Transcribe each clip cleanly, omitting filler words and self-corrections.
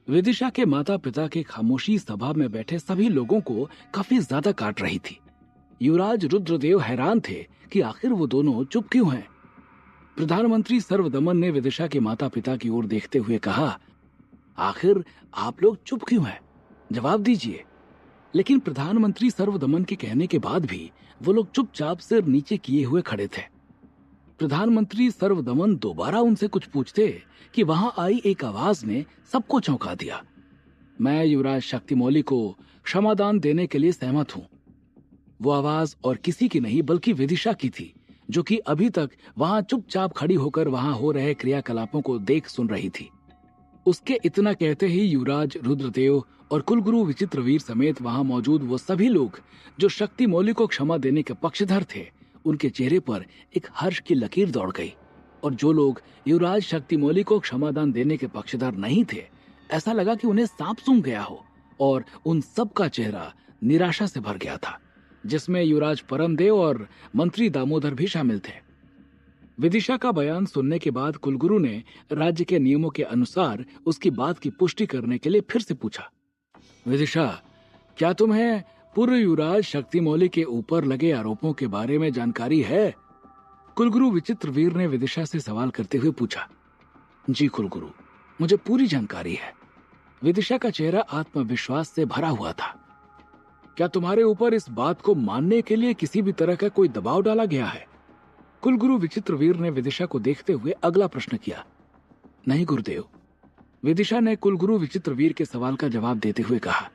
विदिशा के माता पिता की खामोशी सभा में बैठे सभी लोगों को काफी ज्यादा काट रही थी। युवराज रुद्रदेव हैरान थे कि आखिर वो दोनों चुप क्यों हैं। प्रधानमंत्री सर्वदमन ने विदिशा के माता पिता की ओर देखते हुए कहा, आखिर आप लोग चुप क्यों हैं? जवाब दीजिए। लेकिन प्रधानमंत्री सर्वदमन के कहने के बाद भी वो लोग चुपचाप सिर नीचे किए हुए खड़े थे। प्रधानमंत्री सर्वदमन दोबारा उनसे कुछ पूछते कि वहां आई एक आवाज ने सबको चौंका दिया। मैं युवराज शक्तिमौली को क्षमादान देने के लिए सहमत हूं। वो आवाज और किसी की नहीं बल्कि विदिशा की थी, जो कि अभी तक वहां चुपचाप खड़ी होकर वहां हो रहे क्रियाकलापों को देख सुन रही थी। उसके इतना कहते ही युवराज रुद्रदेव और कुलगुरु विचित्रवीर समेत वहां मौजूद वो सभी लोग जो शक्तिमौली को क्षमा देने के पक्षधर थे, उनके चेहरे पर एक हर्ष की लकीर दौड़ गई। और जो लोग युवराज शक्तिमौली को क्षमादान देने के पक्षधर नहीं थे, ऐसा लगा कि उन्हें सांप सूंघ गया हो। और उन सब का चेहरा निराशा से भर गया था, जिसमें युवराज परमदेव और मंत्री दामोदर भी शामिल थे। विदिशा का बयान सुनने के बाद कुलगुरु ने राज्य के नियमों के अनुसार उसकी बात की पुष्टि करने के लिए फिर से पूछा, विदिशा, क्या तुम्हें पूर्व युवराज शक्तिमौली के ऊपर लगे आरोपों के बारे में जानकारी है? कुलगुरु विचित्रवीर ने विदिशा से सवाल करते हुए पूछा। जी कुलगुरु, मुझे पूरी जानकारी है। विदिशा का चेहरा आत्मविश्वास से भरा हुआ था। क्या तुम्हारे ऊपर इस बात को मानने के लिए किसी भी तरह का कोई दबाव डाला गया है? कुलगुरु विचित्रवीर ने विदिशा को देखते हुए अगला प्रश्न किया। नहीं गुरुदेव, विदिशा ने कुलगुरु विचित्रवीर के सवाल का जवाब देते हुए कहा।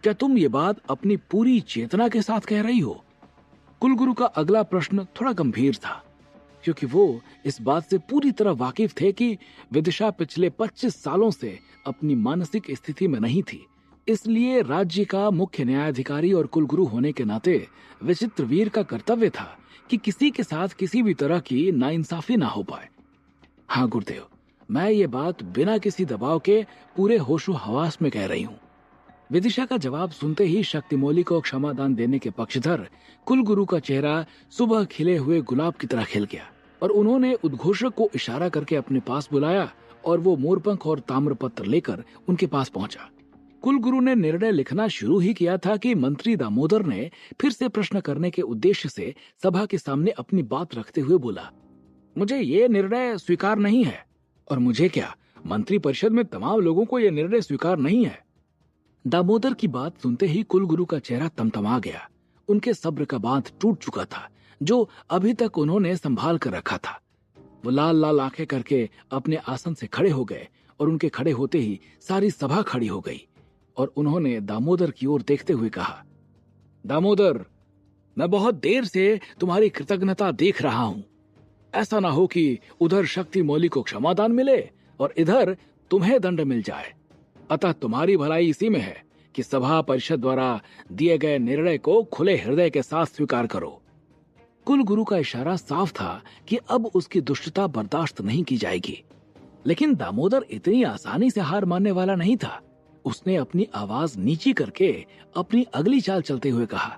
क्या तुम ये बात अपनी पूरी चेतना के साथ कह रही हो? कुलगुरु का अगला प्रश्न थोड़ा गंभीर था, क्योंकि वो इस बात से पूरी तरह वाकिफ थे कि विदिशा पिछले 25 सालों से अपनी मानसिक स्थिति में नहीं थी। इसलिए राज्य का मुख्य न्यायाधिकारी और कुलगुरु होने के नाते विचित्रवीर का कर्तव्य था कि किसी के साथ किसी भी तरह की नाइंसाफी ना हो पाए। हाँ गुरुदेव, मैं ये बात बिना किसी दबाव के पूरे होशो हवास में कह रही हूँ। विदिशा का जवाब सुनते ही शक्तिमौली को क्षमादान देने के पक्षधर कुलगुरु का चेहरा सुबह खिले हुए गुलाब की तरह खिल गया और उन्होंने उद्घोषक को इशारा करके अपने पास बुलाया और वो मोरपंख और ताम्रपत्र लेकर उनके पास पहुंचा। कुलगुरु ने निर्णय लिखना शुरू ही किया था कि मंत्री दामोदर ने फिर से प्रश्न करने के उद्देश्य से सभा के सामने अपनी बात रखते हुए बोला, मुझे ये निर्णय स्वीकार नहीं है। और मुझे क्या, मंत्री परिषद में तमाम लोगों को यह निर्णय स्वीकार नहीं है। दामोदर की बात सुनते ही कुलगुरु का चेहरा तमतमा गया। उनके सब्र का बांध टूट चुका था, जो अभी तक उन्होंने संभाल कर रखा था। वो लाल लाल आंखें करके अपने आसन से खड़े हो गए और उनके खड़े होते ही सारी सभा खड़ी हो गई और उन्होंने दामोदर की ओर देखते हुए कहा, दामोदर, मैं बहुत देर से तुम्हारी कृतज्ञता देख रहा हूं। ऐसा ना हो कि उधर शक्तिमौली को क्षमादान मिले और इधर तुम्हें दंड मिल जाए। अतः तुम्हारी भलाई इसी में है कि सभा परिषद द्वारा दिए गए निर्णय को खुले हृदय के साथ स्वीकार करो। कुलगुरु का इशारा साफ था कि अब उसकी दुष्टता बर्दाश्त नहीं की जाएगी। लेकिन दामोदर इतनी आसानी से हार मानने वाला नहीं था। उसने अपनी आवाज नीची करके अपनी अगली चाल चलते हुए कहा,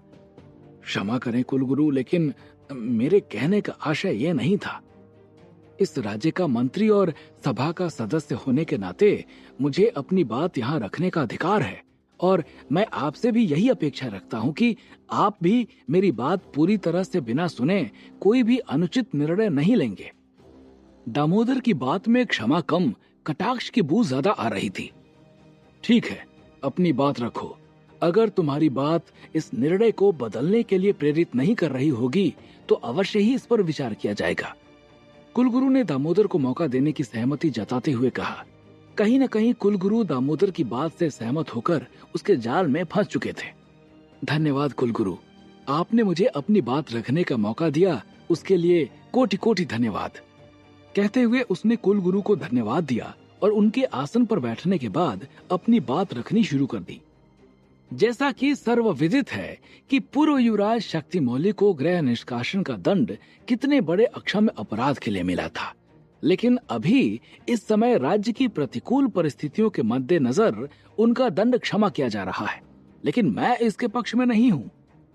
क्षमा करें कुलगुरु, लेकिन मेरे कहने का आशय यह नहीं था। इस राज्य का मंत्री और सभा का सदस्य होने के नाते मुझे अपनी बात यहाँ रखने का अधिकार है और मैं आपसे भी यही अपेक्षा रखता हूँ कि आप भी मेरी बात पूरी तरह से बिना सुने कोई भी अनुचित निर्णय नहीं लेंगे। दामोदर की बात में क्षमा कम, कटाक्ष की बू ज्यादा आ रही थी। ठीक है, अपनी बात रखो। अगर तुम्हारी बात इस निर्णय को बदलने के लिए प्रेरित नहीं कर रही होगी तो अवश्य ही इस पर विचार किया जाएगा। कुलगुरु ने दामोदर को मौका देने की सहमति जताते हुए कहा। कहीं न कहीं कुलगुरु दामोदर की बात से सहमत होकर उसके जाल में फंस चुके थे। धन्यवाद कुलगुरु, आपने मुझे अपनी बात रखने का मौका दिया, उसके लिए कोटि कोटि धन्यवाद। कहते हुए उसने कुलगुरु को धन्यवाद दिया और उनके आसन पर बैठने के बाद अपनी बात रखनी शुरू कर दी। जैसा कि सर्वविदित है कि पूर्व युवराज शक्तिमौली को गृह निष्कासन का दंड कितने बड़े अक्षम्य अपराध के लिए मिला था, लेकिन अभी इस समय राज्य की प्रतिकूल परिस्थितियों के मद्देनजर उनका दंड क्षमा किया जा रहा है। लेकिन मैं इसके पक्ष में नहीं हूँ।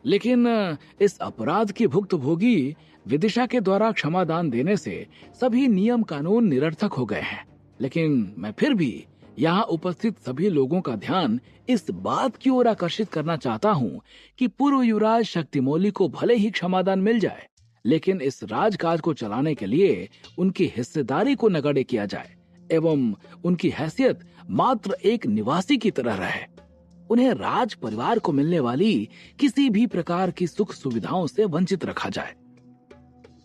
लेकिन इस अपराध की भुक्तभोगी विदिशा के द्वारा क्षमादान देने से सभी नियम कानून निरर्थक हो गए हैं। लेकिन मैं फिर भी यहाँ उपस्थित सभी लोगों का ध्यान इस बात की ओर आकर्षित करना चाहता हूँ कि पूर्व युवराज शक्तिमौली को भले ही क्षमादान मिल जाए, लेकिन इस राजकाज को चलाने के लिए उनकी हिस्सेदारी को नगण्य किया जाए एवं उनकी हैसियत मात्र एक निवासी की तरह रहे। उन्हें राज परिवार को मिलने वाली किसी भी प्रकार की सुख सुविधाओं से वंचित रखा जाए।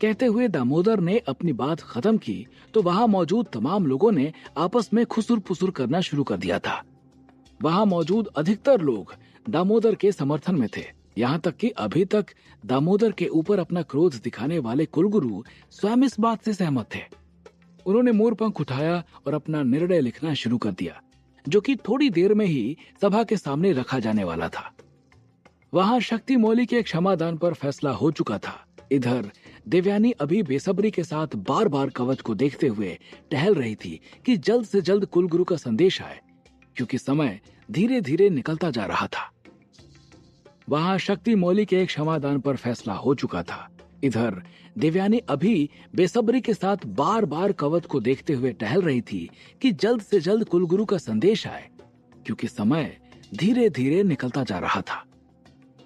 कहते हुए दामोदर ने अपनी बात खत्म की तो वहां मौजूद तमाम लोगों ने आपस में खुसुर पुसुर करना शुरू कर दिया था। वहां मौजूद अधिकतर लोग दामोदर के समर्थन में थे। यहाँ तक कि अभी तक दामोदर के ऊपर अपना क्रोध दिखाने वाले कुलगुरु स्वयं इस बात से सहमत थे। उन्होंने मोरपंख उठाया और अपना निर्णय लिखना शुरू कर दिया, जो कि थोड़ी देर में ही सभा के सामने रखा जाने वाला था। वहां शक्तिमौली के क्षमादान पर फैसला हो चुका था। इधर देवयानी अभी बेसब्री के साथ बार बार कवच को देखते हुए टहल रही थी कि जल्द से जल्द कुलगुरु का संदेश आए, क्योंकि समय धीरे धीरे निकलता जा रहा था। वहां शक्तिमौली के क्षमादान पर फैसला हो चुका था। इधर देवयानी अभी बेसब्री के साथ बार बार कवच को देखते हुए टहल रही थी कि जल्द से जल्द कुलगुरु का संदेश आए, क्योंकि समय धीरे धीरे निकलता जा रहा था।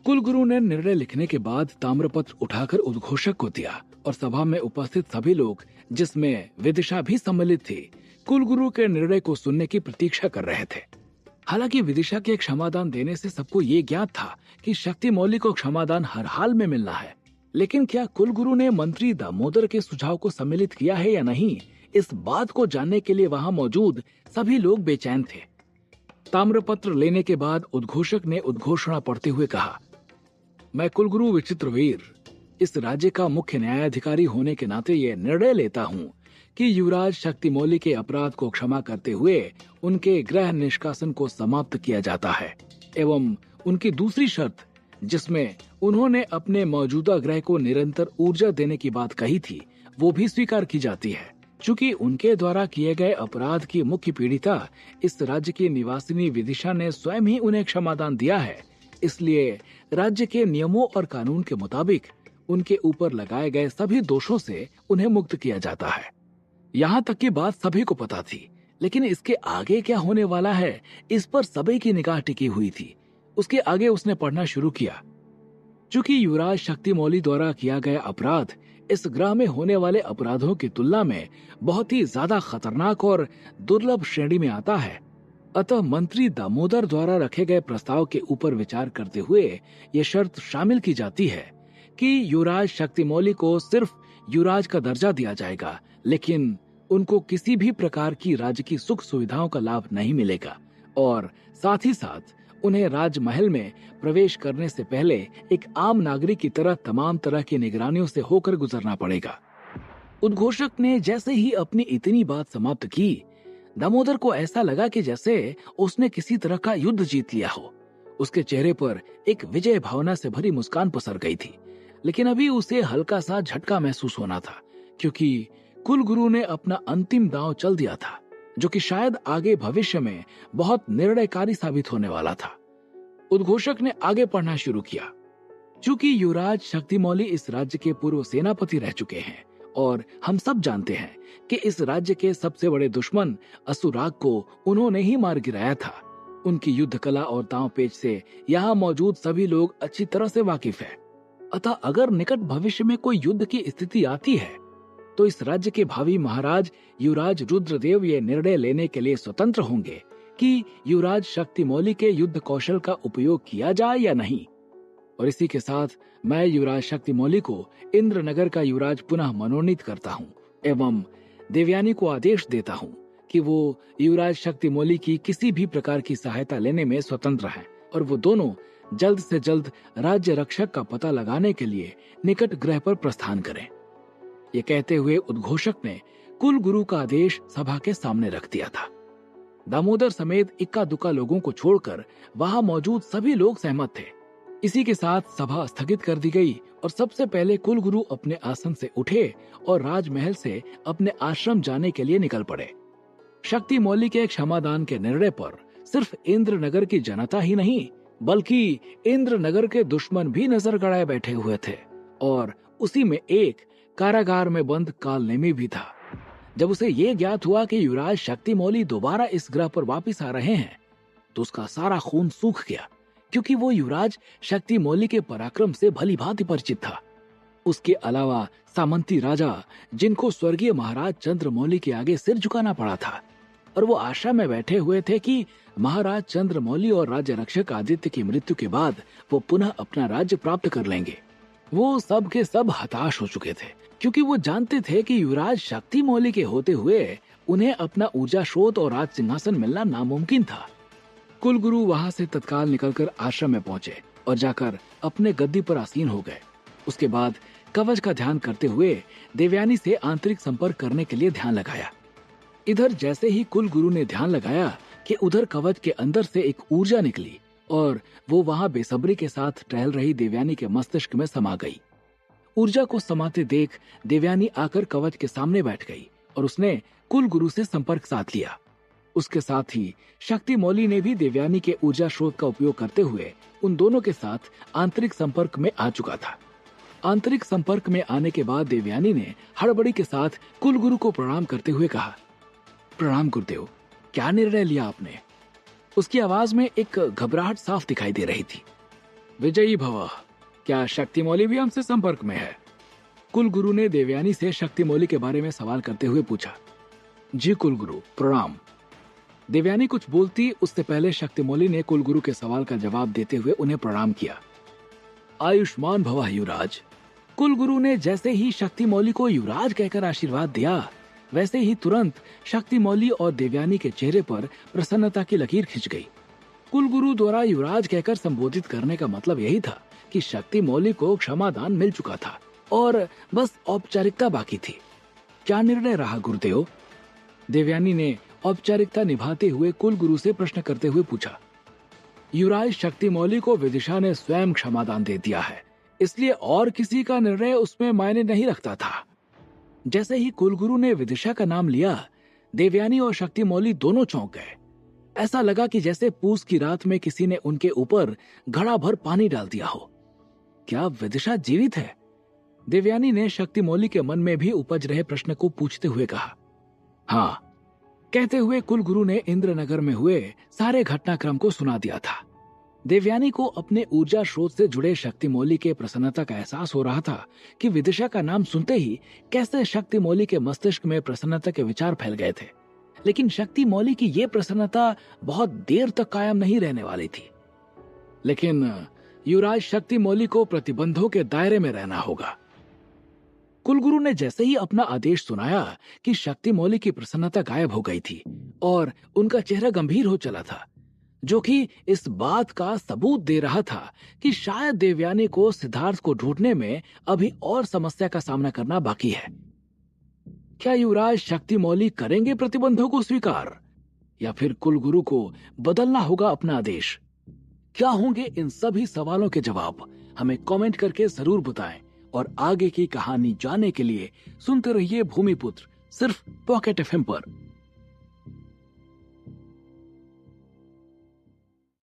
कुलगुरु ने निर्णय लिखने के बाद ताम्रपत्र उठाकर उद्घोषक को दिया और सभा में उपस्थित सभी लोग, जिसमें विदिशा भी सम्मिलित थी, कुलगुरु के निर्णय को सुनने की प्रतीक्षा कर रहे थे। हालांकि विदिशा के क्षमादान देने से सबको ये ज्ञात था कि शक्तिमौली को क्षमादान हर हाल में मिलना है, लेकिन क्या कुलगुरु ने मंत्री दामोदर के सुझाव को सम्मिलित किया है या नहीं, इस बात को जानने के लिए वहां मौजूद सभी लोग बेचैन थे। ताम्रपत्र लेने के बाद उद्घोषक ने उद्घोषणा पढ़ते हुए कहा, मैं कुलगुरु विचित्रवीर इस राज्य का मुख्य न्यायाधिकारी होने के नाते यह निर्णय लेता हूँ कि युवराज शक्तिमौली के अपराध को क्षमा करते हुए उनके गृह निष्कासन को समाप्त किया जाता है एवं उनकी दूसरी शर्त, जिसमें उन्होंने अपने मौजूदा ग्रह को निरंतर ऊर्जा देने की बात कही थी, वो भी स्वीकार की जाती है। चूंकि उनके द्वारा किए गए अपराध की मुख्य पीड़िता इस राज्य की निवासिनी विदिशा ने स्वयं ही उन्हें क्षमादान दिया है, इसलिए राज्य के नियमों और कानून के मुताबिक उनके ऊपर लगाए गए सभी दोषों से उन्हें मुक्त किया जाता है। यहाँ तक की बात सभी को पता थी, लेकिन इसके आगे क्या होने वाला है, इस पर सभी की निगाह टिकी हुई थी। उसके आगे उसने पढ़ना शुरू किया। चूंकि युवराज शक्तिमौली द्वारा किया गया अपराध इस ग्रह में होने वाले अपराधों की तुलना में बहुत ही ज्यादा खतरनाक और दुर्लभ श्रेणी में आता है, अतः मंत्री दामोदर द्वारा रखे गए प्रस्ताव के ऊपर विचार करते हुए ये शर्त शामिल की जाती है कि युवराज शक्तिमौली को सिर्फ युवराज का दर्जा दिया जाएगा, लेकिन उनको किसी भी प्रकार की राज्य की सुख सुविधाओं का लाभ नहीं मिलेगा और साथ ही साथ उन्हें राजमहल में प्रवेश करने से पहले एक आम नागरिक की तरह तमाम तरह की निगरानियों से होकर गुजरना पड़ेगा। उद्घोषक ने जैसे ही अपनी इतनी बात समाप्त की, दामोदर को ऐसा लगा कि जैसे उसने किसी तरह का युद्ध जीत लिया हो। उसके चेहरे पर एक विजय भावना से भरी मुस्कान पसर गई थी, लेकिन अभी उसे हल्का सा झटका महसूस होना था, क्योंकि कुलगुरु ने अपना अंतिम दांव चल दिया था, जो कि शायद आगे भविष्य में बहुत निर्णयकारी साबित होने वाला था। उद्घोषक ने आगे पढ़ना शुरू किया। चूंकि युवराज शक्तिमौली इस राज्य के पूर्व सेनापति रह चुके हैं और हम सब जानते हैं कि इस राज्य के सबसे बड़े दुश्मन असुराग को उन्होंने ही मार गिराया था। उनकी युद्ध कला और दांवपेच से यहाँ मौजूद सभी लोग अच्छी तरह से वाकिफ है। अतः अगर निकट भविष्य में कोई युद्ध की स्थिति आती है तो इस राज्य के भावी महाराज युवराज रुद्रदेव ये निर्णय लेने के लिए स्वतंत्र होंगे कि युवराज शक्तिमौली के युद्ध कौशल का उपयोग किया जाए या नहीं। और इसी के साथ मैं युवराज शक्तिमौली को इंद्रनगर का युवराज पुनः मनोनीत करता हूँ एवं देवयानी को आदेश देता हूँ कि वो युवराज शक्तिमौली की किसी भी प्रकार की सहायता लेने में स्वतंत्र हैं और वो दोनों जल्द से जल्द राज्य रक्षक का पता लगाने के लिए निकट ग्रह पर प्रस्थान करें। ये कहते हुए उद्घोषक ने कुलगुरु का आदेश सभा के सामने रख दिया था। दामोदर समेत इक्का दुक्का लोगों को छोड़कर वहां मौजूद सभी लोग सहमत थे। इसी के साथ सभा स्थगित कर दी गई और सबसे पहले कुलगुरु अपने आसन से उठे और राजमहल से अपने आश्रम जाने के लिए निकल पड़े। शक्तिमौली के क्षमादान के निर्णय पर सिर्फ इंद्रनगर की जनता ही नहीं, बल्कि इंद्रनगर के दुश्मन भी नजर गड़ाए बैठे हुए थे और उसी में एक कारागार में बंद कालनेमी भी था, जब उसे ये ज्ञात हुआ कि युवराज शक्तिमौली दोबारा इस ग्रह पर वापस आ रहे हैं, तो उसका सारा खून सूख गया, क्योंकि वो युवराज शक्तिमौली के पराक्रम से भली भांति परिचित था। उसके अलावा सामंती राजा, जिनको स्वर्गीय महाराज चंद्रमौली के आगे सिर झुकाना पड़ा था, और वो आशा में बैठे हुए थे कि महाराज चंद्रमौली और राज्य रक्षक आदित्य की मृत्यु के बाद वो पुनः अपना राज्य प्राप्त कर लेंगे, वो सब के सब हताश हो चुके थे, क्योंकि वो जानते थे कि युवराज शक्तिमौली के होते हुए उन्हें अपना ऊर्जा स्रोत और राज सिंहासन मिलना नामुमकिन था। कुलगुरु वहां से तत्काल निकलकर आश्रम में पहुंचे और जाकर अपने गद्दी पर आसीन हो गए। उसके बाद कवच का ध्यान करते हुए देवयानी से आंतरिक संपर्क करने के लिए ध्यान लगाया। इधर जैसे ही कुलगुरु ने ध्यान लगाया कि उधर कवच के अंदर से एक ऊर्जा निकली और वो वहां बेसब्री के साथ टहल रही देवयानी के मस्तिष्क में समा गई। ऊर्जा को समाते देख देवयानी आकर कवच के सामने बैठ गई और उसने कुलगुरु से संपर्क साध लिया। उसके साथ ही शक्तिमौली ने भी देवयानी के ऊर्जा स्रोत का उपयोग करते हुए उन दोनों के साथ आंतरिक संपर्क में आ चुका था। आंतरिक संपर्क में आने के बाद देवयानी ने हड़बड़ी के साथ कुलगुरु को प्रणाम करते हुए कहा, प्रणाम गुरुदेव, क्या निर्णय लिया आपने? उसकी आवाज में एक घबराहट साफ दिखाई दे रही थी। विजयी भव, क्या शक्तिमौली भी हमसे संपर्क में है? कुलगुरु ने देवयानी से शक्तिमौली के बारे में सवाल करते हुए पूछा। जी कुलगुरु, प्रणाम। देवयानी कुछ बोलती उससे पहले शक्तिमौली ने कुलगुरु के सवाल का जवाब देते हुए उन्हें प्रणाम किया। आयुष्मान भव युवराज। कुलगुरु ने जैसे ही शक्तिमौली को युवराज कहकर आशीर्वाद दिया, वैसे ही तुरंत शक्तिमौली और देवयानी के चेहरे पर प्रसन्नता की लकीर खिंच गई। कुलगुरु द्वारा युवराज कहकर संबोधित करने का मतलब यही था कि शक्तिमौली को क्षमादान मिल चुका था और बस औपचारिकता बाकी थी। क्या निर्णय रहा गुरुदेव? देवयानी ने औपचारिकता निभाते हुए कुलगुरु से प्रश्न करते हुए पूछा। युवराज शक्तिमौली को विदिशा ने स्वयं क्षमादान दे दिया है, इसलिए और किसी का निर्णय उसमें मायने नहीं रखता था। जैसे ही कुलगुरु ने विदिशा का नाम लिया, देवयानी और शक्तिमौली दोनों चौंक गए। ऐसा लगा कि जैसे पूस की रात में किसी ने उनके ऊपर घड़ा भर पानी डाल दिया हो। क्या विदिशा जीवित है? देवयानी ने शक्तिमौली के मन में भी उपज रहे प्रश्न को पूछते हुए कहा। हाँ, कहते हुए कुलगुरु ने इंद्रनगर में हुए सारे घटनाक्रम को सुना दिया था। देवयानी को अपने ऊर्जा स्रोत से जुड़े शक्तिमौली के प्रसन्नता का एहसास हो रहा था कि विदिशा का नाम सुनते ही कैसे शक्तिमौली के मस्तिष्क में प्रसन्नता के विचार फैल गए थे। लेकिन शक्तिमौली की ये प्रसन्नता बहुत देर तक कायम नहीं रहने वाली थी। लेकिन युवराज शक्तिमौली को प्रतिबंधों के दायरे में रहना होगा। कुलगुरु ने जैसे ही अपना आदेश सुनाया कि शक्तिमौली की प्रसन्नता गायब हो गई थी और उनका चेहरा गंभीर हो चला था, जो कि इस बात का सबूत दे रहा था कि शायद देवयानी को सिद्धार्थ को ढूंढने में अभी और समस्या का सामना करना बाकी है। क्या युवराज शक्तिमौली करेंगे प्रतिबंधों को स्वीकार, या फिर कुलगुरु को बदलना होगा अपना आदेश? क्या होंगे इन सभी सवालों के जवाब? हमें कमेंट करके जरूर बताएं और आगे की कहानी जानने के लिए सुनते रहिए भूमिपुत्र, सिर्फ पॉकेट एफएम पर।